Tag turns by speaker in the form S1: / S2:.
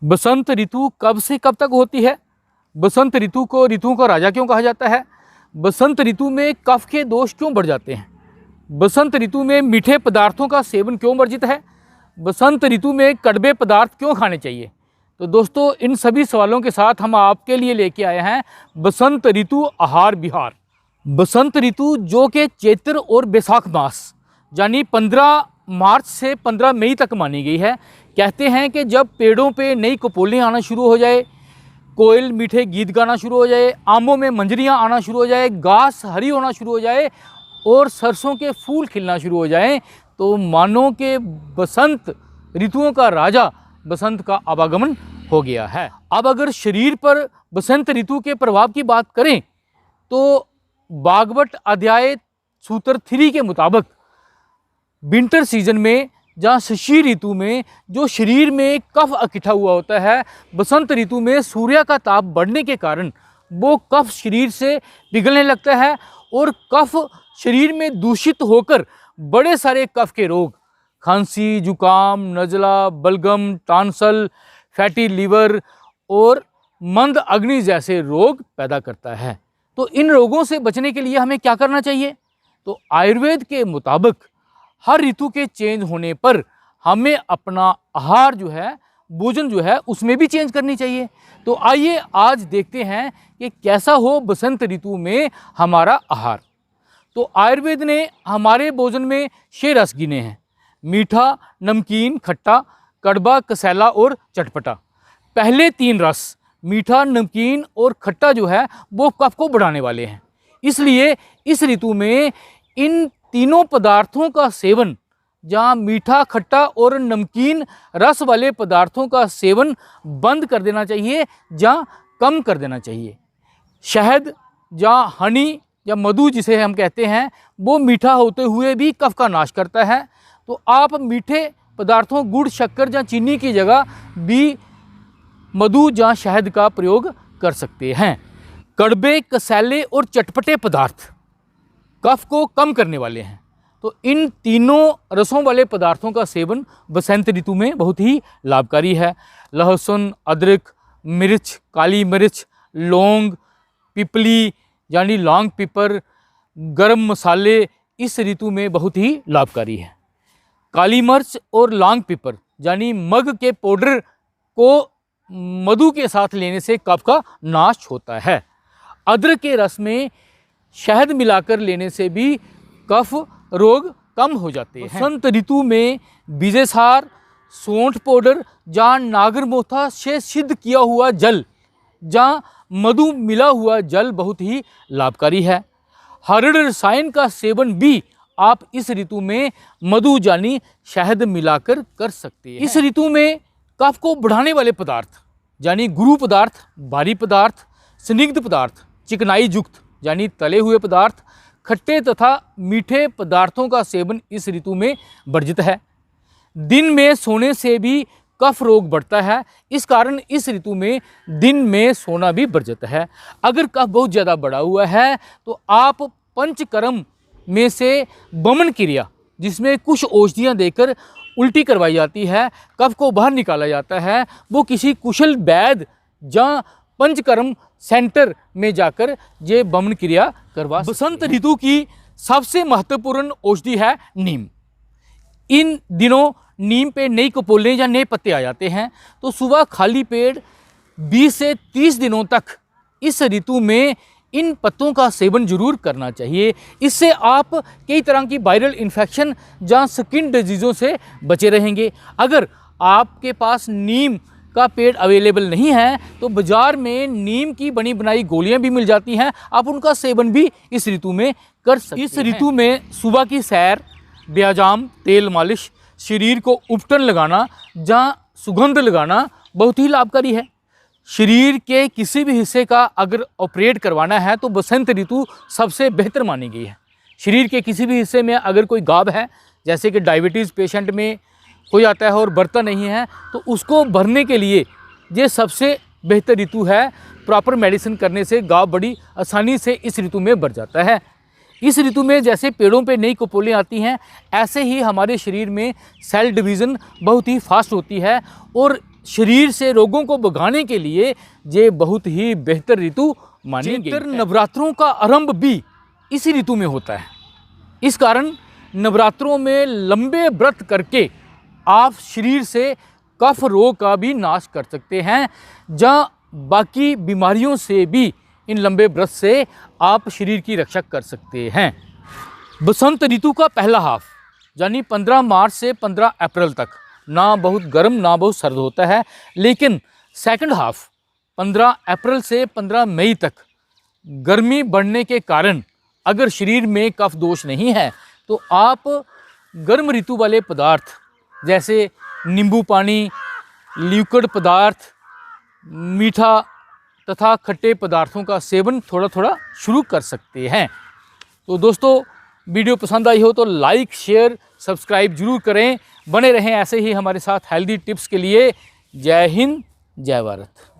S1: बसंत ऋतु कब से कब तक होती है? बसंत ऋतु को ऋतुओं का राजा क्यों कहा जाता है? बसंत ऋतु में कफ के दोष क्यों बढ़ जाते हैं? बसंत ऋतु में मीठे पदार्थों का सेवन क्यों वर्जित है? बसंत ऋतु में कड़वे पदार्थ क्यों खाने चाहिए? तो दोस्तों, इन सभी सवालों के साथ हम आपके लिए लेके आए हैं बसंत ऋतु आहार विहार। बसंत ऋतु जो कि चैत्र और बैसाख मास यानी 15 मार्च से 15 मई तक मानी गई है। कहते हैं कि जब पेड़ों पे नई कपोलें आना शुरू हो जाए, कोयल मीठे गीत गाना शुरू हो जाए, आमों में मंजरियाँ आना शुरू हो जाए, घास हरी होना शुरू हो जाए और सरसों के फूल खिलना शुरू हो जाएं, तो मानो कि बसंत ऋतुओं का राजा बसंत का आवागमन हो गया है। अब अगर शरीर पर बसंत ऋतु के प्रभाव की बात करें तो भागवत अध्याय सूत्र 3 के मुताबिक विंटर सीजन में जहाँ शिशिर ऋतु में जो शरीर में कफ इकट्ठा हुआ होता है, बसंत ऋतु में सूर्य का ताप बढ़ने के कारण वो कफ शरीर से पिघलने लगता है और कफ शरीर में दूषित होकर बड़े सारे कफ के रोग, खांसी, जुकाम, नज़ला, बलगम, टांसल, फैटी लीवर और मंद अग्नि जैसे रोग पैदा करता है। तो इन रोगों से बचने के लिए हमें क्या करना चाहिए? तो आयुर्वेद के मुताबिक हर ऋतु के चेंज होने पर हमें अपना आहार जो है, भोजन जो है, उसमें भी चेंज करनी चाहिए। तो आइए आज देखते हैं कि कैसा हो बसंत ऋतु में हमारा आहार। तो आयुर्वेद ने हमारे भोजन में 6 रस गिने हैं: मीठा, नमकीन, खट्टा, कड़वा, कसैला और चटपटा। पहले 3 रस मीठा, नमकीन और खट्टा जो है वो कफ को बढ़ाने वाले हैं, इसलिए इस ऋतु में इन तीनों पदार्थों का सेवन, जहाँ मीठा, खट्टा और नमकीन रस वाले पदार्थों का सेवन बंद कर देना चाहिए, जहाँ कम कर देना चाहिए। शहद, जहाँ हनी या मधु जिसे हम कहते हैं, वो मीठा होते हुए भी कफ का नाश करता है। तो आप मीठे पदार्थों गुड़, शक्कर या चीनी की जगह भी मधु या शहद का प्रयोग कर सकते हैं। कड़वे, कसैले और चटपटे पदार्थ कफ को कम करने वाले हैं। तो इन तीनों रसों वाले पदार्थों का सेवन बसंत ऋतु में बहुत ही लाभकारी है। लहसुन, अदरक, मिर्च, काली मिर्च, लौंग, पिपली यानी लॉन्ग पिपर, गरम मसाले इस ऋतु में बहुत ही लाभकारी है। काली मिर्च और लॉन्ग पिपर यानी मग के पाउडर को मधु के साथ लेने से कफ का नाश होता है। अदरक के रस में शहद मिलाकर लेने से भी कफ रोग कम हो जाते हैं। बसंत ऋतु में बीजेसार, सौंठ पाउडर या नागरमोथा से सिद्ध किया हुआ जल, जहाँ मधु मिला हुआ जल बहुत ही लाभकारी है। हरड़ रसायन का सेवन भी आप इस ऋतु में मधु यानी शहद मिलाकर कर सकते हैं। इस ऋतु में कफ को बढ़ाने वाले पदार्थ यानी गुरु पदार्थ, भारी पदार्थ, स्निग्ध पदार्थ, चिकनाई युक्त यानी तले हुए पदार्थ, खट्टे तथा मीठे पदार्थों का सेवन इस ऋतु में वर्जित है। दिन में सोने से भी कफ रोग बढ़ता है, इस कारण इस ऋतु में दिन में सोना भी वर्जित है। अगर कफ बहुत ज़्यादा बढ़ा हुआ है तो आप पंचकर्म में से वमन क्रिया, जिसमें कुछ औषधियाँ देकर उल्टी करवाई जाती है, कफ को बाहर निकाला जाता है, वो किसी कुशल वैद्य या पंचकर्म सेंटर में जाकर ये वमन क्रिया करवा। बसंत ऋतु की सबसे महत्वपूर्ण औषधि है नीम। इन दिनों नीम पे नई कपोलें या नए पत्ते आ जाते हैं, तो सुबह खाली पेट 20 से 30 दिनों तक इस ऋतु में इन पत्तों का सेवन जरूर करना चाहिए। इससे आप कई तरह की वायरल इन्फेक्शन या स्किन डिजीज़ों से बचे रहेंगे। अगर आपके पास नीम का पेड़ अवेलेबल नहीं है तो बाज़ार में नीम की बनी बनाई गोलियां भी मिल जाती हैं, आप उनका सेवन भी इस ऋतु में कर सकते हैं। इस ऋतु में सुबह की सैर, व्यायाम, तेल मालिश, शरीर को उपटन लगाना या सुगंध लगाना बहुत ही लाभकारी है। शरीर के किसी भी हिस्से का अगर ऑपरेट करवाना है तो बसंत ऋतु सबसे बेहतर मानी गई है। शरीर के किसी भी हिस्से में अगर कोई गाब है, जैसे कि डायबिटीज़ पेशेंट में हो जाता है और बढ़ता नहीं है, तो उसको भरने के लिए ये सबसे बेहतर ऋतु है। प्रॉपर मेडिसिन करने से गाब बड़ी आसानी से इस ऋतु में बढ़ जाता है। इस ऋतु में जैसे पेड़ों पे नई कपोलें आती हैं, ऐसे ही हमारे शरीर में सेल डिवीज़न बहुत ही फास्ट होती है और शरीर से रोगों को भगाने के लिए ये बहुत ही बेहतर ऋतु मानी गई है। नवरात्रों का आरंभ भी इसी ऋतु में होता है। इस कारण नवरात्रों में लंबे व्रत करके आप शरीर से कफ रोग का भी नाश कर सकते हैं, जहाँ बाकी बीमारियों से भी इन लंबे व्रत से आप शरीर की रक्षा कर सकते हैं। बसंत ऋतु का पहला हाफ यानी 15 मार्च से 15 अप्रैल तक ना बहुत गर्म ना बहुत सर्द होता है, लेकिन सेकंड हाफ 15 अप्रैल से 15 मई तक गर्मी बढ़ने के कारण अगर शरीर में कफ दोष नहीं है तो आप गर्म ऋतु वाले पदार्थ जैसे नींबू पानी, लिक्विड पदार्थ, मीठा तथा खट्टे पदार्थों का सेवन थोड़ा थोड़ा शुरू कर सकते हैं। तो दोस्तों, वीडियो पसंद आई हो तो लाइक, शेयर, सब्सक्राइब जरूर करें। बने रहें ऐसे ही हमारे साथ हेल्दी टिप्स के लिए। जय हिंद, जय भारत।